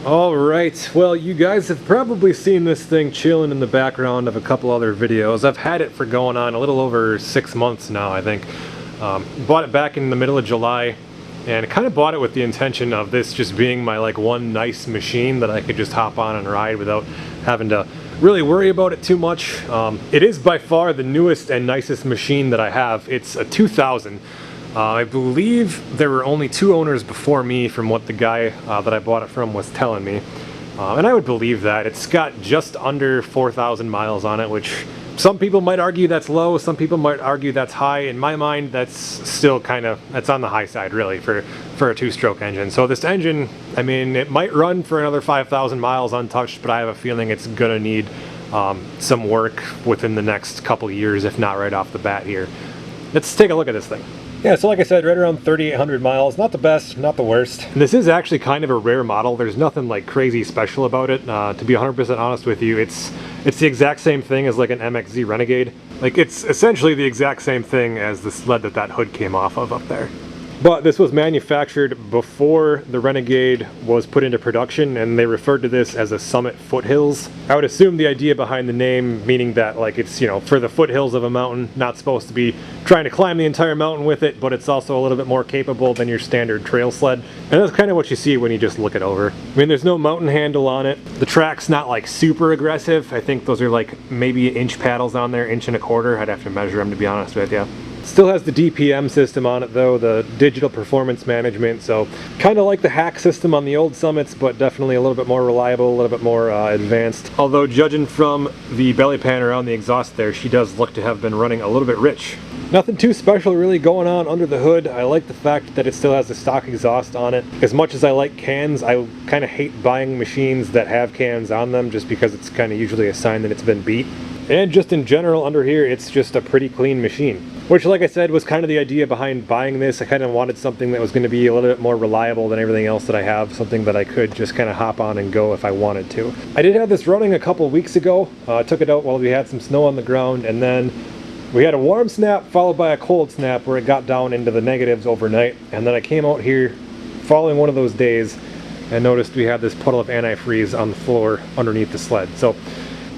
Alright, well you guys have probably seen this thing chilling in the background of a couple other videos. I've had it for going on a little over 6 months now, I think. Bought it back in the middle of July, and kind of bought it with the intention of this just being my like one nice machine that I could just hop on and ride without having to really worry about it too much. It is by far the newest and nicest machine that I have. It's a 2000. I believe there were only 2 owners before me from what the guy that I bought it from was telling me. And I would believe that. It's got just under 4,000 miles on it, which some people might argue that's low, some people might argue that's high. In my mind, that's still that's on the high side really for a 2-stroke engine. So this engine, I mean, it might run for another 5,000 miles untouched, but I have a feeling it's gonna need some work within the next couple years, if not right off the bat here. Let's take a look at this thing. Yeah, so like I said, right around 3,800 miles. Not the best, not the worst. And this is actually kind of a rare model. There's nothing like crazy special about it. To be 100% honest with you, it's the exact same thing as like an MXZ Renegade. Like, it's essentially the exact same thing as the sled that hood came off of up there. But this was manufactured before the Renegade was put into production, and they referred to this as a Summit Foothills. I would assume the idea behind the name meaning that like it's, you know, for the foothills of a mountain, not supposed to be trying to climb the entire mountain with it, but it's also a little bit more capable than your standard trail sled. And that's kind of what you see when you just look it over. I mean, there's no mountain handle on it. The track's not like super aggressive. I think those are like maybe inch paddles on there, 1.25 inches. I'd have to measure them to be honest with you. Still has the DPM system on it though, the digital performance management, so kind of like the hack system on the old Summits, but definitely a little bit more reliable, a little bit more advanced. Although judging from the belly pan around the exhaust there, she does look to have been running a little bit rich. Nothing too special really going on under the hood. I like the fact that it still has the stock exhaust on it. As much as I like cans, I kind of hate buying machines that have cans on them just because it's kind of usually a sign that it's been beat. And just in general under here, it's just a pretty clean machine. Which, like I said, was kind of the idea behind buying this. I kind of wanted something that was going to be a little bit more reliable than everything else that I have. Something that I could just kind of hop on and go if I wanted to. I did have this running a couple weeks ago. I took it out while we had some snow on the ground, and then we had a warm snap followed by a cold snap where it got down into the negatives overnight. And then I came out here following one of those days and noticed we had this puddle of antifreeze on the floor underneath the sled. So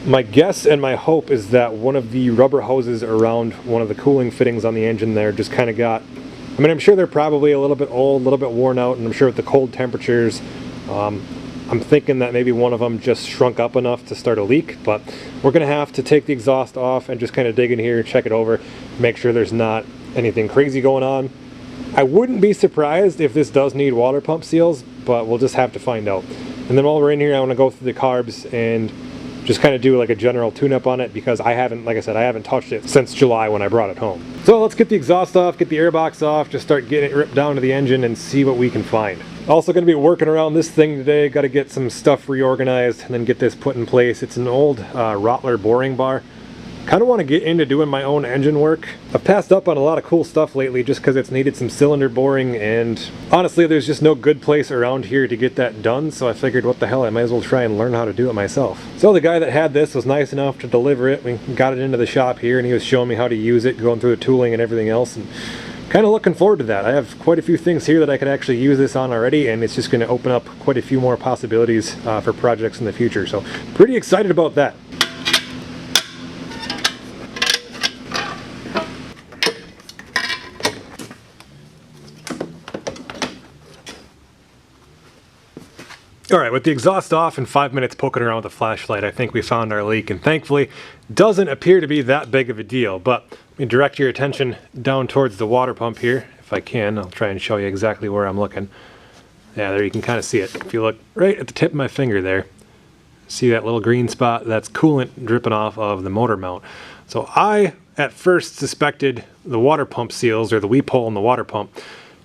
my guess and my hope is that one of the rubber hoses around one of the cooling fittings on the engine there just kind of got, I mean, I'm sure they're probably a little bit old, a little bit worn out, and I'm sure with the cold temperatures, I'm thinking that maybe one of them just shrunk up enough to start a leak. But we're going to have to take the exhaust off and just kind of dig in here, check it over, make sure there's not anything crazy going on. I wouldn't be surprised if this does need water pump seals, but we'll just have to find out. And then while we're in here, I want to go through the carbs and just kind of do like a general tune-up on it, because I haven't, like I said, I haven't touched it since July when I brought it home. So let's get the exhaust off, get the airbox off, just start getting it ripped down to the engine and see what we can find. Also going to be working around this thing today. Got to get some stuff reorganized and then get this put in place. It's an old Rottler boring bar. Kind of want to get into doing my own engine work. I've passed up on a lot of cool stuff lately just because it's needed some cylinder boring, and honestly there's just no good place around here to get that done, so I figured what the hell, I might as well try and learn how to do it myself. So the guy that had this was nice enough to deliver it. We got it into the shop here and he was showing me how to use it, going through the tooling and everything else, and kind of looking forward to that. I have quite a few things here that I could actually use this on already, and it's just going to open up quite a few more possibilities for projects in the future, so pretty excited about that. Alright, with the exhaust off and 5 minutes poking around with the flashlight, I think we found our leak, and thankfully doesn't appear to be that big of a deal. But let me direct your attention down towards the water pump here. If I can, I'll try and show you exactly where I'm looking. Yeah, there you can kind of see it. If you look right at the tip of my finger there, see that little green spot? That's coolant dripping off of the motor mount. So I at first suspected the water pump seals, or the weep hole in the water pump,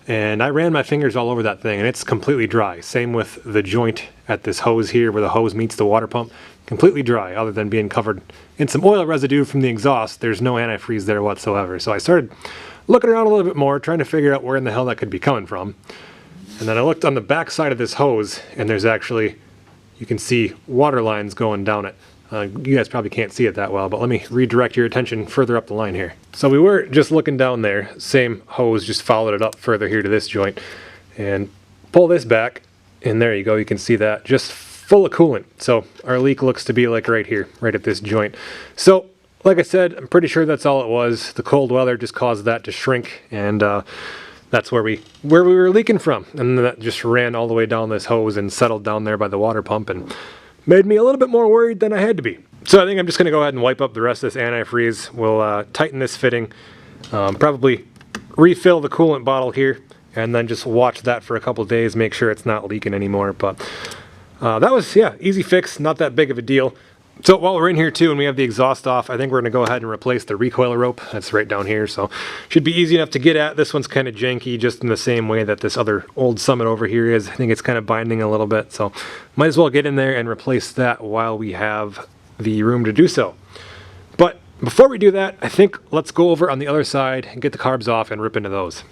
and I ran my fingers all over that thing and it's completely dry. Same with the joint at this hose here where the hose meets the water pump. Completely dry, other than being covered in some oil residue from the exhaust. There's no antifreeze there whatsoever. So I started looking around a little bit more, trying to figure out where in the hell that could be coming from. And then I looked on the back side of this hose, and there's actually, you can see water lines going down it. You guys probably can't see it that well, but let me redirect your attention further up the line here. So we were just looking down there, same hose, just followed it up further here to this joint, and pull this back, And there you go, you can see that, just full of coolant. So our leak looks to be like right here, right at this joint. So like I said, I'm pretty sure that's all it was. The cold weather just caused that to shrink, and that's where we were leaking from. And that just ran all the way down this hose and settled down there by the water pump and made me a little bit more worried than I had to be. So I think I'm just going to go ahead and wipe up the rest of this antifreeze. We'll tighten this fitting, probably refill the coolant bottle here, and then just watch that for a couple days, make sure it's not leaking anymore. But that was, yeah, easy fix, not that big of a deal. So while we're in here too and we have the exhaust off, I think we're going to go ahead and replace the recoil rope. That's right down here, so should be easy enough to get at. This one's kind of janky, just in the same way that this other old Summit over here is. I think it's kind of binding a little bit, so might as well get in there and replace that while we have the room to do so. But before we do that, I think let's go over on the other side and get the carbs off and rip into those.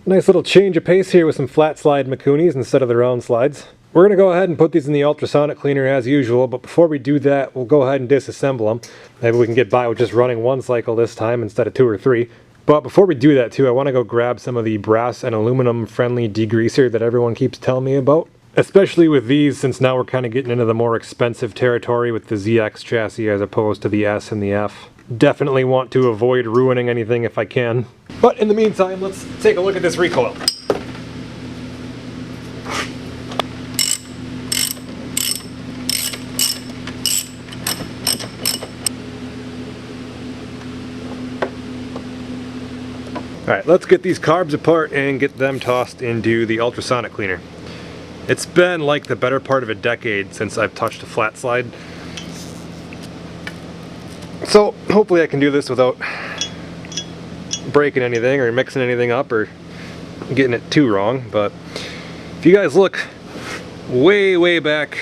Nice little change of pace here with some flat slide Mikunis instead of the round slides. We're going to go ahead and put these in the ultrasonic cleaner as usual, but before we do that, we'll go ahead and disassemble them. Maybe we can get by with just running one cycle this time instead of 2 or 3. But before we do that too, I want to go grab some of the brass and aluminum friendly degreaser that everyone keeps telling me about. Especially with these, since now we're kind of getting into the more expensive territory with the ZX chassis as opposed to the S and the F. Definitely want to avoid ruining anything if I can. But in the meantime, let's take a look at this recoil. Alright, let's get these carbs apart and get them tossed into the ultrasonic cleaner. It's been like the better part of a decade since I've touched a flat slide. So hopefully I can do this without breaking anything or mixing anything up or getting it too wrong. But if you guys look way back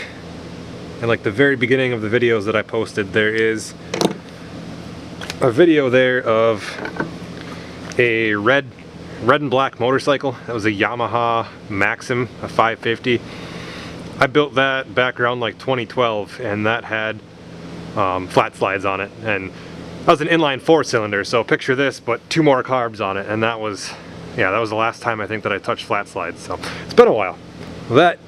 in like the very beginning of the videos that I posted, there is a video there of a red and black motorcycle. That was a Yamaha Maxim, a 550. I built that back around like 2012, and that had flat slides on it, and that was an inline 4-cylinder, so picture this but 2 more carbs on it, and that was, yeah, that was the last time I think that I touched flat slides, so it's been a while. That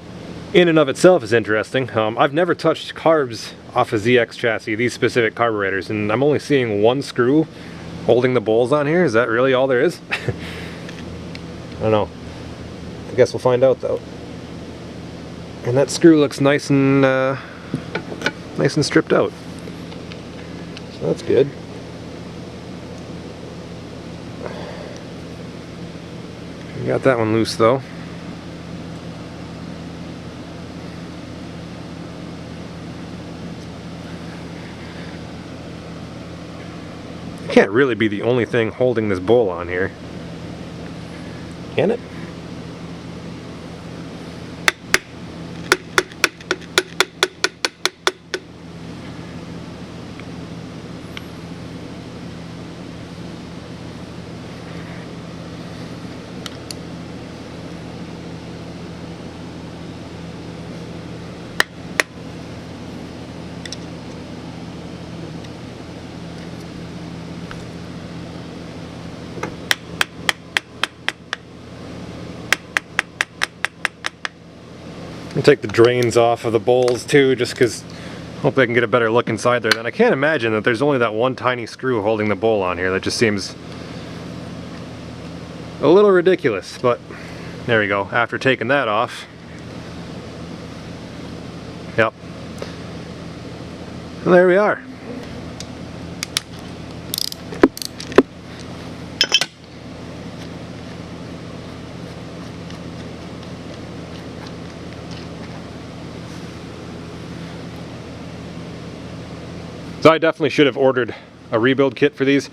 in and of itself is interesting. I've never touched carbs off a ZX chassis, these specific carburetors, and I'm only seeing 1 screw holding the bowls on here. Is that really all there is? I don't know. I guess we'll find out though. And that screw looks nice and stripped out. So that's good. We got that one loose though. It can't really be the only thing holding this bowl on here, can it? And take the drains off of the bowls too, just because hopefully I can get a better look inside there. Then I can't imagine that there's only that one tiny screw holding the bowl on here. That just seems a little ridiculous, but there we go. After taking that off, yep, and there we are. So I definitely should have ordered a rebuild kit for these.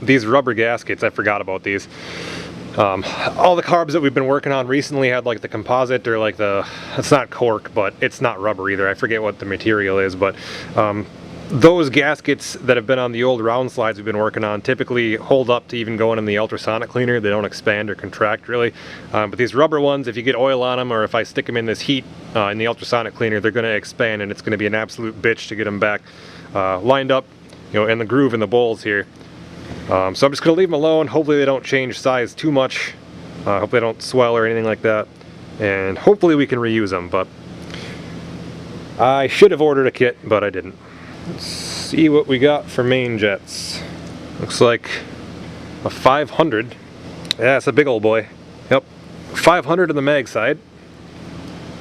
These rubber gaskets, I forgot about these. All the carbs that we've been working on recently had like the composite or like it's not cork, but it's not rubber either. I forget what the material is, but those gaskets that have been on the old round slides we've been working on typically hold up to even going in the ultrasonic cleaner. They don't expand or contract really. But these rubber ones, if you get oil on them or if I stick them in this heat in the ultrasonic cleaner, they're going to expand and it's going to be an absolute bitch to get them back lined up, you know, in the groove in the bowls here. So I'm just going to leave them alone. Hopefully they don't change size too much. Hopefully they don't swell or anything like that. And hopefully we can reuse them, but I should have ordered a kit, but I didn't. Let's see what we got for main jets. Looks like a 500. Yeah, it's a big old boy. Yep. 500 on the mag side.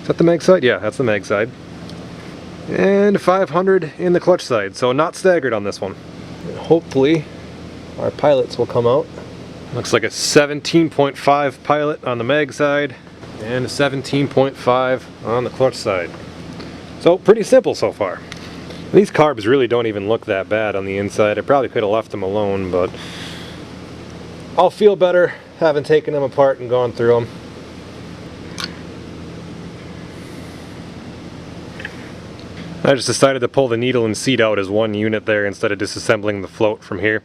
Is that the mag side? Yeah, that's the mag side. And 500 in the clutch side, so not staggered on this one. And hopefully our pilots will come out. Looks like a 17.5 pilot on the mag side and a 17.5 on the clutch side. So pretty simple so far. These carbs really don't even look that bad on the inside. I probably could have left them alone, but I'll feel better having taken them apart and gone through them. I just decided to pull the needle and seat out as one unit there instead of disassembling the float from here.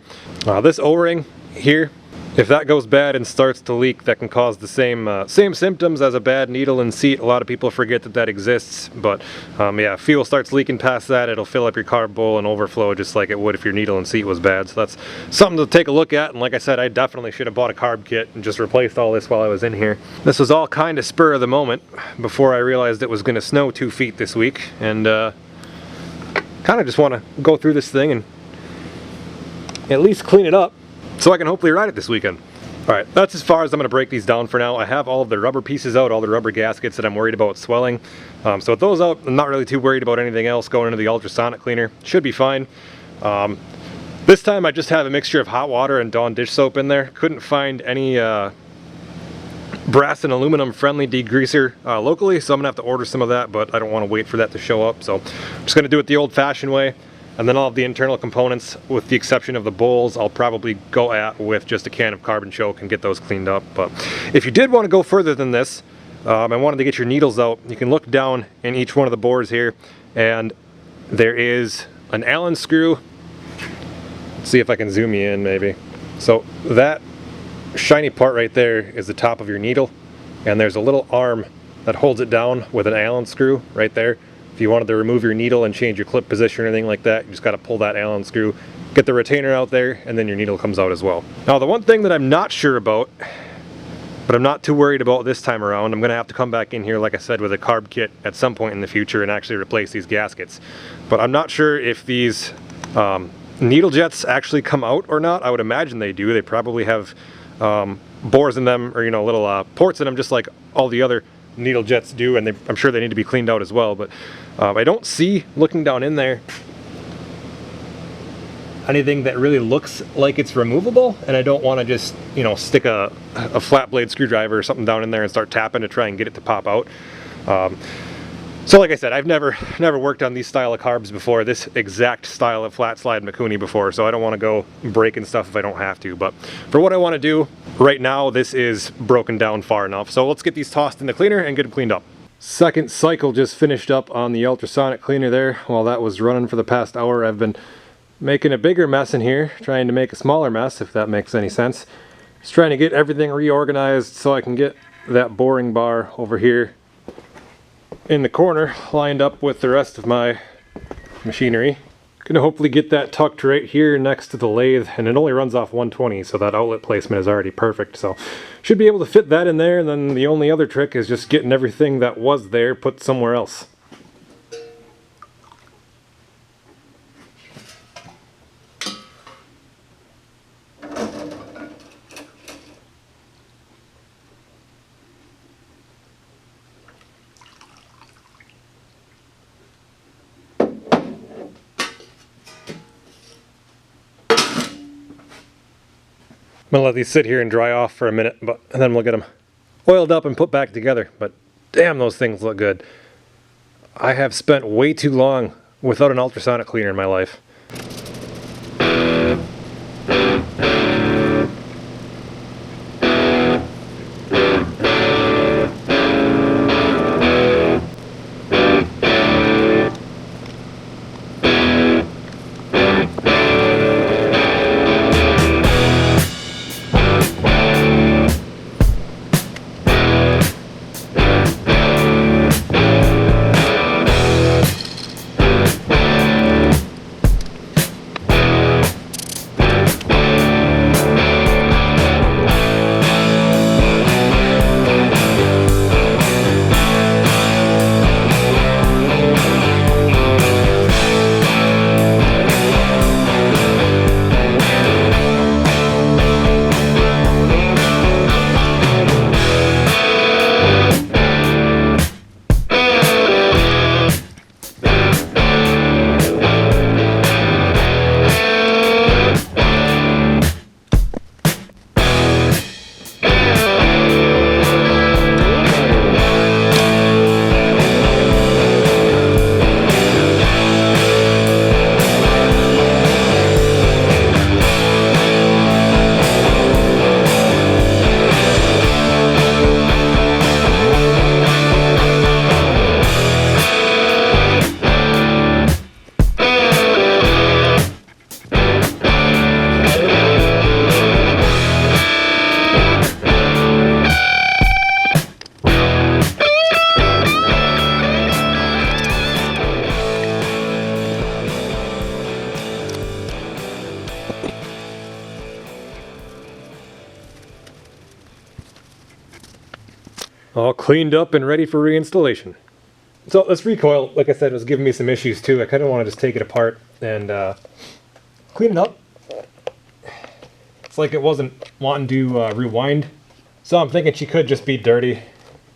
This O-ring here, if that goes bad and starts to leak, that can cause the same symptoms as a bad needle and seat. A lot of people forget that that exists, but yeah, if fuel starts leaking past that, it'll fill up your carb bowl and overflow just like it would if your needle and seat was bad. So that's something to take a look at, and like I said, I definitely should have bought a carb kit and just replaced all this while I was in here. This was all kind of spur of the moment before I realized it was going to snow 2 feet this week, and kind of just want to go through this thing and at least clean it up so I can hopefully ride it this weekend. Alright, that's as far as I'm going to break these down for now. I have all of the rubber pieces out, all the rubber gaskets that I'm worried about swelling. So with those out, I'm not really too worried about anything else going into the ultrasonic cleaner. Should be fine. This time I just have a mixture of hot water and Dawn dish soap in there. Couldn't find any brass and aluminum friendly degreaser locally, so I'm gonna have to order some of that, but I don't want to wait for that to show up, so I'm just gonna do it the old fashioned way. And then all of the internal components, with the exception of the bowls, I'll probably go at with just a can of carbon choke and get those cleaned up. But if you did want to go further than this and wanted to get your needles out, you can look down in each one of the bores here, and there is an Allen screw. Let's see if I can zoom you in maybe. So that shiny part right there is the top of your needle, and there's a little arm that holds it down with an Allen screw right there. If you wanted to remove your needle and change your clip position or anything like that, you just got to pull that Allen screw, get the retainer out there, and then your needle comes out as well. Now the one thing that I'm not sure about, but I'm not too worried about this time around, I'm going to have to come back in here, like I said, with a carb kit at some point in the future and actually replace these gaskets. But I'm not sure if these needle jets actually come out or not. I would imagine they do. They probably have bores in them, or you know, little ports in them, just like all the other needle jets do, and I'm sure they need to be cleaned out as well. But I don't see, looking down in there, anything that really looks like it's removable, and I don't want to just, you know, stick a flat blade screwdriver or something down in there and start tapping to try and get it to pop out. So like I said, I've never worked on these style of carbs before, this exact style of flat slide Mikuni before, so I don't want to go breaking stuff if I don't have to. But for what I want to do right now, this is broken down far enough. So let's get these tossed in the cleaner and get them cleaned up. Second cycle just finished up on the ultrasonic cleaner there. While that was running for the past hour, I've been making a bigger mess in here, trying to make a smaller mess, if that makes any sense. Just trying to get everything reorganized so I can get that boring bar over here in the corner lined up with the rest of my machinery. Gonna hopefully get that tucked right here next to the lathe, and it only runs off 120, so that outlet placement is already perfect. So should be able to fit that in there, and then the only other trick is just getting everything that was there put somewhere else. I'm gonna let these sit here and dry off for a minute, and then we'll get them oiled up and put back together. But damn, those things look good. I have spent way too long without an ultrasonic cleaner in my life. all cleaned up and ready for reinstallation. So this recoil, like I said, was giving me some issues too. I kind of want to just take it apart and clean it up. It's like it wasn't wanting to rewind. So I'm thinking she could just be dirty,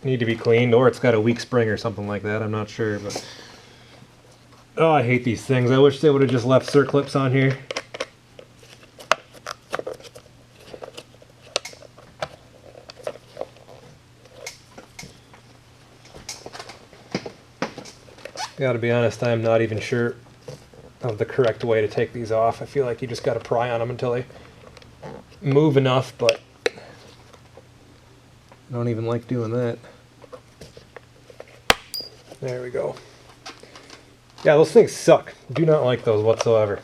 need to be cleaned, or it's got a weak spring or something like that. I'm not sure, but oh, I hate these things. I wish they would have just left circlips on here. Gotta be honest, I'm not even sure of the correct way to take these off. I feel like you just gotta pry on them until they move enough, but I don't even like doing that. There we go. Yeah, those things suck. Do not like those whatsoever.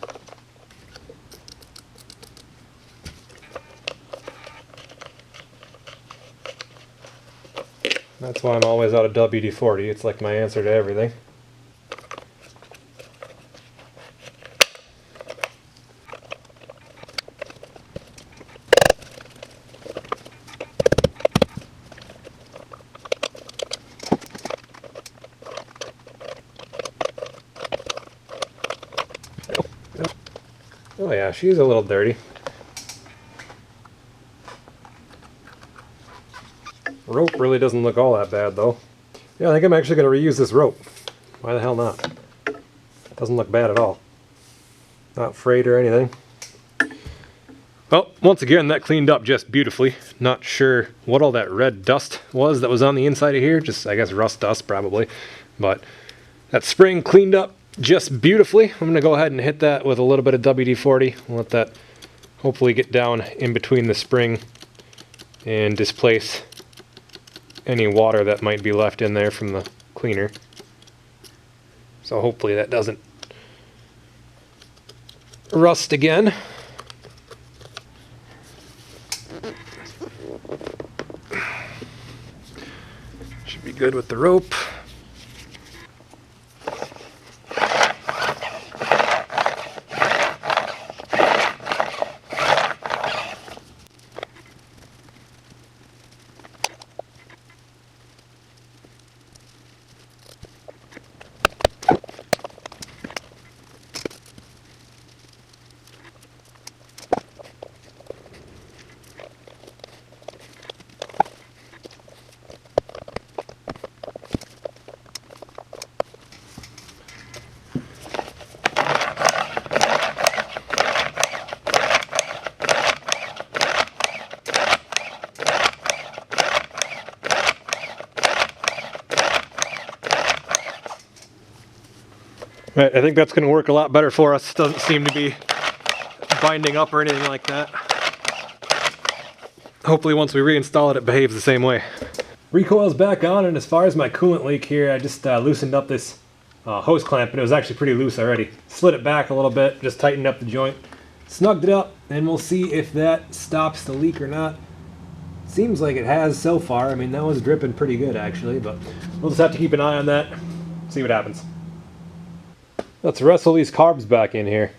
That's why I'm always out of WD-40. It's like my answer to everything. Oh yeah, she's a little dirty. Rope really doesn't look all that bad though. Yeah, I think I'm actually going to reuse this rope. Why the hell not? Doesn't look bad at all. Not frayed or anything. Well, once again, that cleaned up just beautifully. Not sure what all that red dust was that was on the inside of here. Just, I guess, rust dust probably. But that spring cleaned up just beautifully. I'm going to go ahead and hit that with a little bit of WD-40. Let that hopefully get down in between the spring and displace any water that might be left in there from the cleaner. So hopefully that doesn't rust again. Should be good with the rope. Right, I think that's going to work a lot better for us. Doesn't seem to be binding up or anything like that. Hopefully once we reinstall it, it behaves the same way. Recoil's back on, and as far as my coolant leak here, I just loosened up this hose clamp, and it was actually pretty loose already. Slid it back a little bit, just tightened up the joint, snugged it up, and we'll see if that stops the leak or not. Seems like it has so far. I mean, that was dripping pretty good actually, but we'll just have to keep an eye on that, see what happens. Let's wrestle these carbs back in here.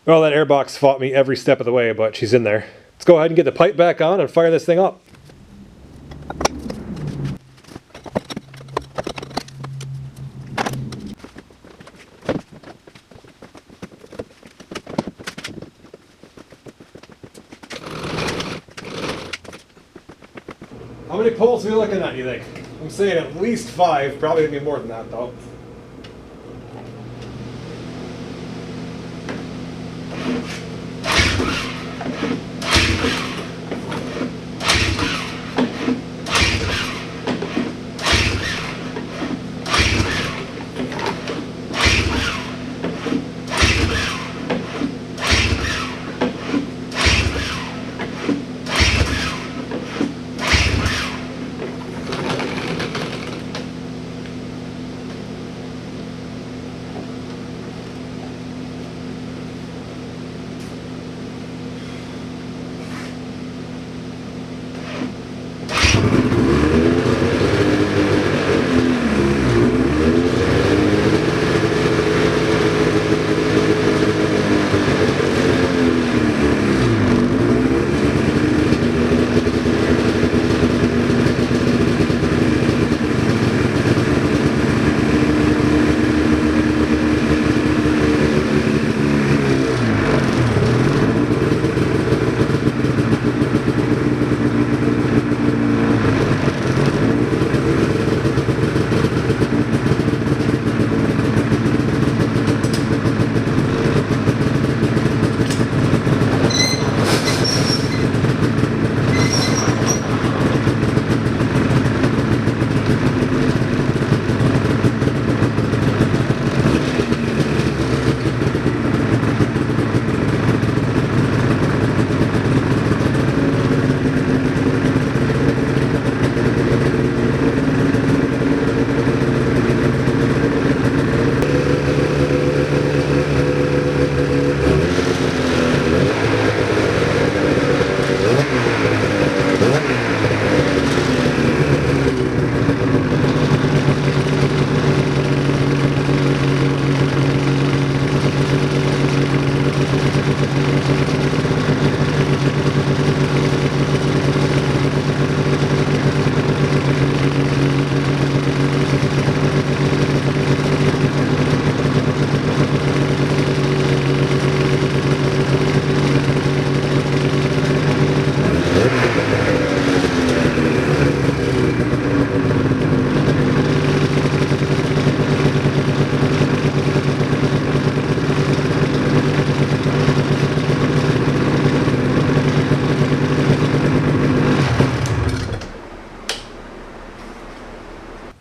Well, that airbox fought me every step of the way, but she's in there. Let's go ahead and get the pipe back on and fire this thing up. How many poles are we looking at, you think? I'm saying at least 5, probably gonna be more than that though.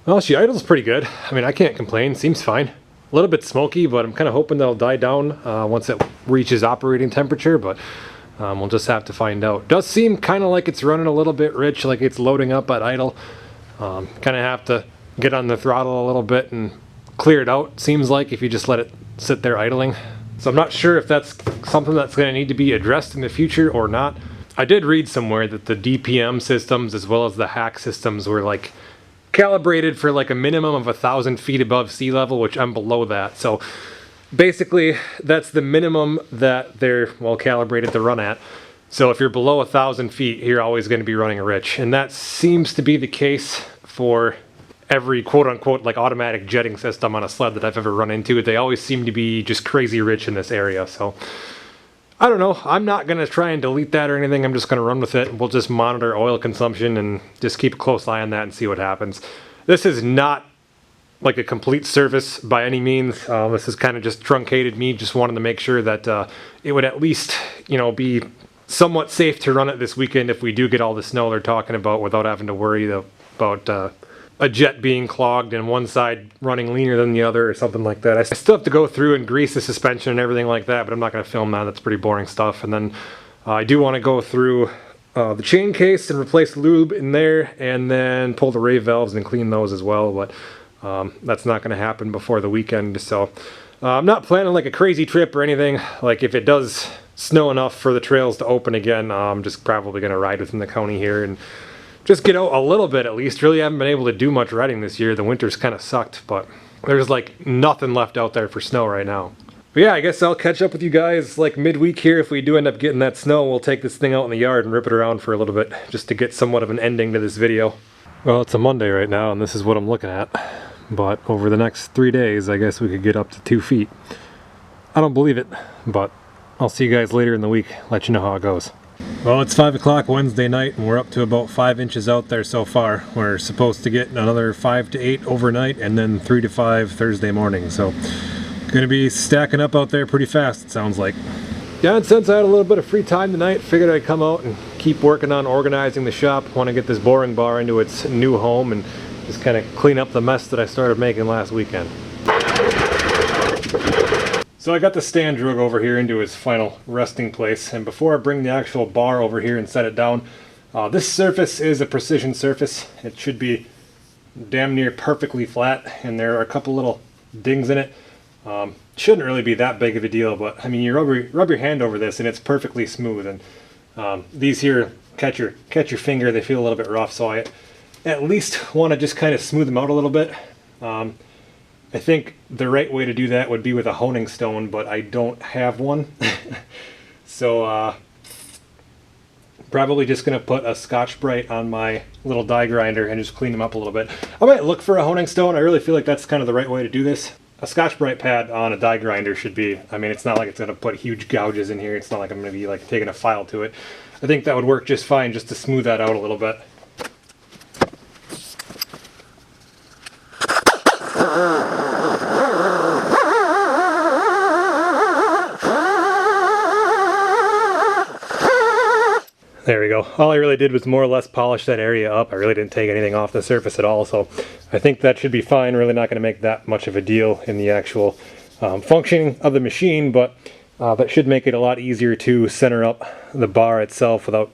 Well, she idles pretty good. I mean, I can't complain. Seems fine. A little bit smoky, but I'm kind of hoping they'll die down once it reaches operating temperature, but we'll just have to find out. Does seem kind of like it's running a little bit rich, like it's loading up at idle. Kind of have to get on the throttle a little bit and clear it out, seems like, if you just let it sit there idling. So I'm not sure if that's something that's going to need to be addressed in the future or not. I did read somewhere that the DPM systems as well as the hack systems were like calibrated for like a minimum of 1,000 feet above sea level, which I'm below that. So basically that's the minimum that they're well calibrated to run at. So if you're below 1,000 feet, you're always going to be running a rich, and that seems to be the case for every quote-unquote like automatic jetting system on a sled that I've ever run into. They always seem to be just crazy rich in this area. So I don't know. I'm not going to try and delete that or anything. I'm just going to run with it. We'll just monitor oil consumption and just keep a close eye on that and see what happens. This is not like a complete service by any means. This is kind of just truncated me. Just wanted to make sure that it would at least, you know, be somewhat safe to run it this weekend if we do get all the snow they're talking about without having to worry about a jet being clogged and one side running leaner than the other or something like that. I still have to go through and grease the suspension and everything like that, but I'm not going to film that. That's pretty boring stuff. And then I do want to go through the chain case and replace lube in there, and then pull the ray valves and clean those as well. But that's not going to happen before the weekend. So I'm not planning like a crazy trip or anything. Like if it does snow enough for the trails to open again, I'm just probably going to ride within the county here and just get out a little bit at least. Really haven't been able to do much riding this year. The winter's kind of sucked, but there's like nothing left out there for snow right now. But yeah, I guess I'll catch up with you guys like midweek here. If we do end up getting that snow, we'll take this thing out in the yard and rip it around for a little bit just to get somewhat of an ending to this video. Well, it's a Monday right now and this is what I'm looking at. But over the next 3 days, I guess we could get up to 2 feet. I don't believe it, but I'll see you guys later in the week, let you know how it goes. Well, it's 5 o'clock Wednesday night and we're up to about 5 inches out there so far. We're supposed to get another 5 to 8 overnight and then 3 to 5 Thursday morning. So gonna be stacking up out there pretty fast, it sounds like. Yeah, and since I had a little bit of free time tonight, figured I'd come out and keep working on organizing the shop. Want to get this boring bar into its new home and just kind of clean up the mess that I started making last weekend. So I got the stand drug over here into its final resting place, and before I bring the actual bar over here and set it down, this surface is a precision surface. It should be damn near perfectly flat, and there are a couple little dings in it. Shouldn't really be that big of a deal, but I mean, you rub your hand over this and it's perfectly smooth, and these here catch your finger, they feel a little bit rough, so I at least want to just kind of smooth them out a little bit. I think the right way to do that would be with a honing stone, but I don't have one. So probably just going to put a Scotch-Brite on my little die grinder and just clean them up a little bit. I might look for a honing stone. I really feel like that's kind of the right way to do this. A Scotch-Brite pad on a die grinder should be, I mean, it's not like it's going to put huge gouges in here. It's not like I'm going to be like taking a file to it. I think that would work just fine just to smooth that out a little bit. There we go. All I really did was more or less polish that area up. I really didn't take anything off the surface at all, so I think that should be fine. Really not going to make that much of a deal in the actual functioning of the machine, but that should make it a lot easier to center up the bar itself without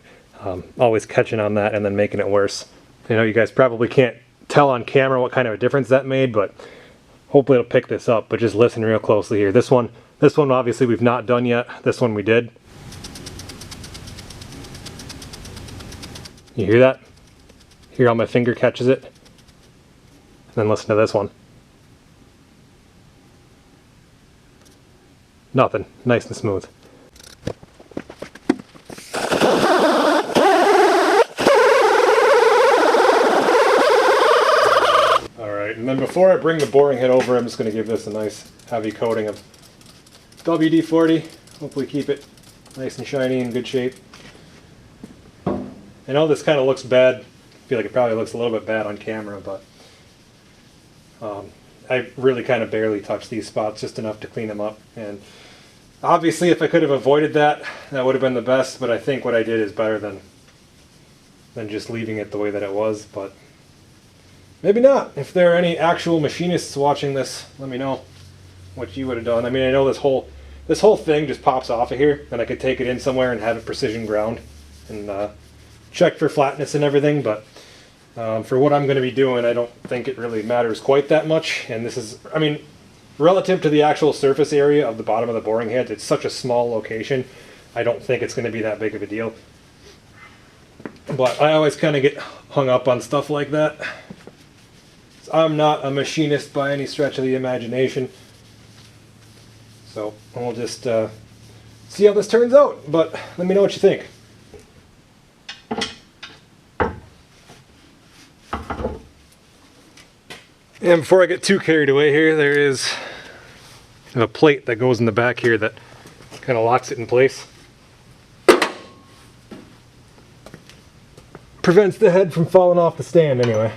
always catching on that and then making it worse. I know you guys probably can't tell on camera what kind of a difference that made, but hopefully it'll pick this up. But just listen real closely here. This one obviously we've not done yet. This one we did. You hear that? Hear how my finger catches it? And then listen to this one. Nothing. Nice and smooth. Alright, and then before I bring the boring head over, I'm just going to give this a nice heavy coating of WD-40. Hopefully keep it nice and shiny and in good shape. I know this kind of looks bad. I feel like it probably looks a little bit bad on camera, but I really kind of barely touched these spots, just enough to clean them up. And obviously if I could have avoided that, that would have been the best, but I think what I did is better than just leaving it the way that it was, but maybe not. If there are any actual machinists watching this, let me know what you would have done. I mean, I know this whole thing just pops off of here, and I could take it in somewhere and have it precision ground and check for flatness and everything, but for what I'm going to be doing, I don't think it really matters quite that much. And this is, I mean, relative to the actual surface area of the bottom of the boring head, it's such a small location, I don't think it's going to be that big of a deal. But I always kind of get hung up on stuff like that. I'm not a machinist by any stretch of the imagination, so we'll just see how this turns out. But let me know what you think. And before I get too carried away here, there is a plate that goes in the back here that kind of locks it in place. Prevents the head from falling off the stand anyway.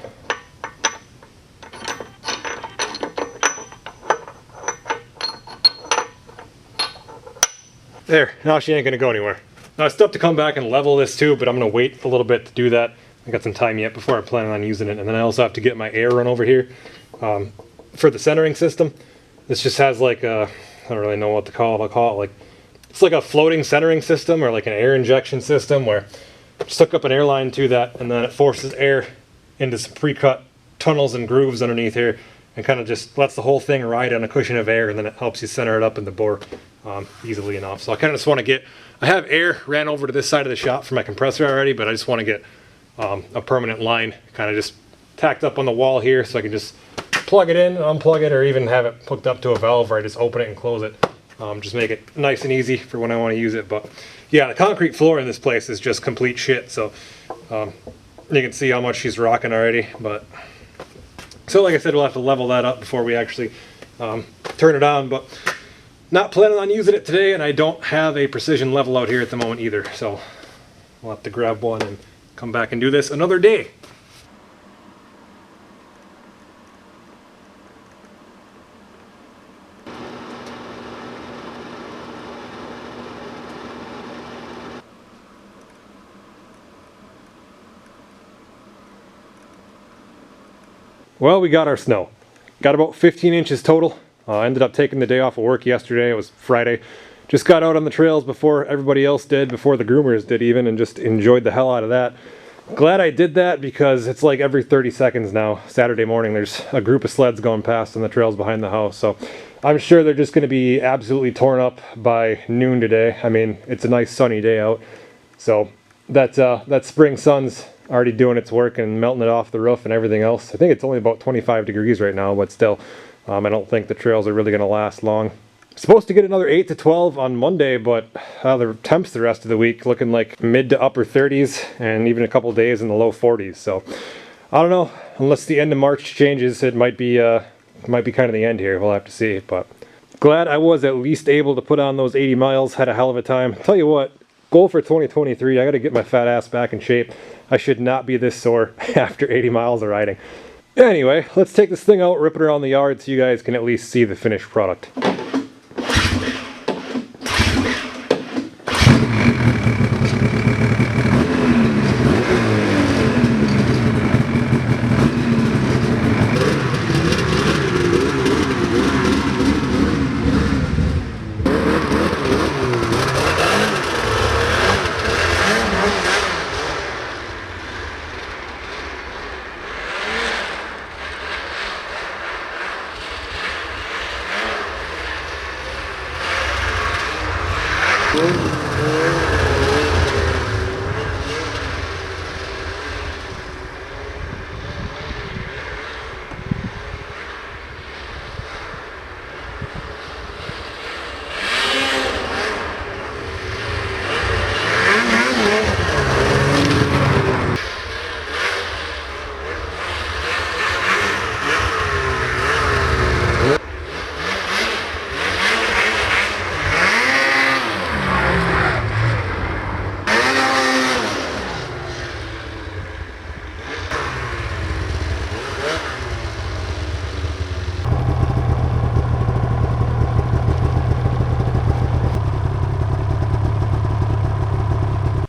There, now she ain't gonna go anywhere. Now I still have to come back and level this too, but I'm gonna wait a little bit to do that. I got some time yet before I plan on using it, and then I also have to get my air run over here for the centering system. This just has like a, I don't really know what to call it. I'll call it like, it's like a floating centering system or like an air injection system where I just hook up an air line to that, and then it forces air into some pre-cut tunnels and grooves underneath here, and kind of just lets the whole thing ride on a cushion of air, and then it helps you center it up in the bore easily enough. So I kind of just want to get, I have air ran over to this side of the shop for my compressor already, but I just want to get a permanent line kind of just tacked up on the wall here, so I can just plug it in, unplug it, or even have it hooked up to a valve where I just open it and close it. Just make it nice and easy for when I want to use it. But yeah, the concrete floor in this place is just complete shit, so you can see how much she's rocking already. But so like I said, we'll have to level that up before we actually turn it on, but not planning on using it today, and I don't have a precision level out here at the moment either, so We'll have to grab one and come back and do this another day. Well, we got our snow. Got about 15 inches total. Ended up taking the day off of work yesterday. It was Friday. Just got out on the trails before everybody else did, before the groomers did even, and just enjoyed the hell out of that. Glad I did that because it's like every 30 seconds now, Saturday morning, there's a group of sleds going past on the trails behind the house. So I'm sure they're just going to be absolutely torn up by noon today. I mean, it's a nice sunny day out. So that spring sun's already doing its work and melting it off the roof and everything else. I think it's only about 25 degrees right now, but still, I don't think the trails are really going to last long. Supposed to get another 8 to 12 on Monday, but the temps the rest of the week looking like mid to upper 30s and even a couple days in the low 40s. So I don't know, unless the end of March changes, it might be kind of the end here. We'll have to see. But glad I was at least able to put on those 80 miles. Had a hell of a time. Tell you what, goal for 2023, I got to get my fat ass back in shape. I should not be this sore after 80 miles of riding. Anyway, let's take this thing out, rip it around the yard so you guys can at least see the finished product.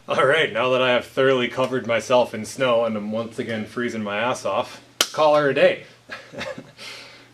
Alright, now that I have thoroughly covered myself in snow and I'm once again freezing my ass off, call her a day.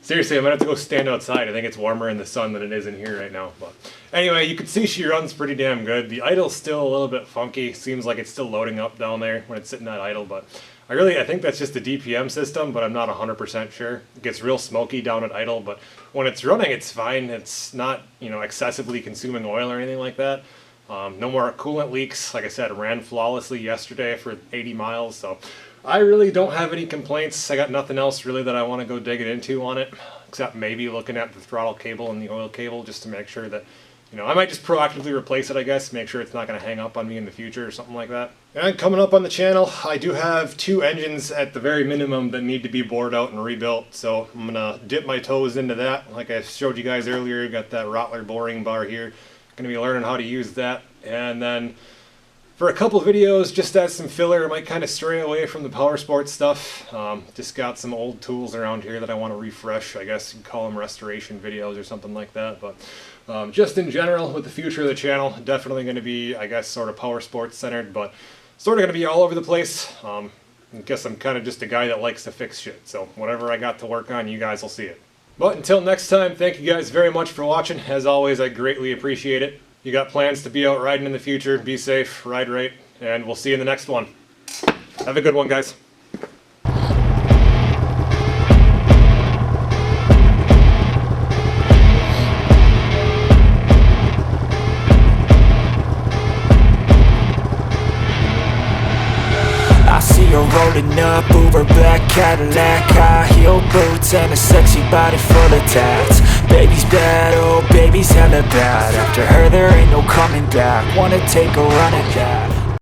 Seriously, I'm going to have to go stand outside. I think it's warmer in the sun than it is in here right now. But anyway, you can see she runs pretty damn good. The idle's still a little bit funky. Seems like it's still loading up down there when it's sitting at idle, but I think that's just the DPM system, but I'm not 100% sure. It gets real smoky down at idle, but when it's running, it's fine. It's not, excessively consuming oil or anything like that. No more coolant leaks. Like I said, ran flawlessly yesterday for 80 miles, so I really don't have any complaints. I got nothing else really that I want to go digging into on it, except maybe looking at the throttle cable and the oil cable just to make sure that, I might just proactively replace it, I guess, make sure it's not going to hang up on me in the future or something like that. And coming up on the channel, I do have 2 engines at the very minimum that need to be bored out and rebuilt, so I'm going to dip my toes into that. Like I showed you guys earlier, got that Rottler boring bar here. Going to be learning how to use that, and then for a couple videos, just as some filler, I might kind of stray away from the power sports stuff. Just got some old tools around here that I want to refresh. I guess you'd call them restoration videos or something like that. But just in general, with the future of the channel, definitely going to be, I guess, sort of power sports centered, but sort of going to be all over the place. I guess I'm kind of just a guy that likes to fix shit. So whatever I got to work on, you guys will see it. But until next time, thank you guys very much for watching. As always, I greatly appreciate it. You got plans to be out riding in the future, be safe, ride right, and we'll see you in the next one. Have a good one, guys. Rolling up, Uber black Cadillac, high heel boots and a sexy body full of tats. Baby's bad, oh baby's hella bad. After her there ain't no coming back. Wanna take a run at that.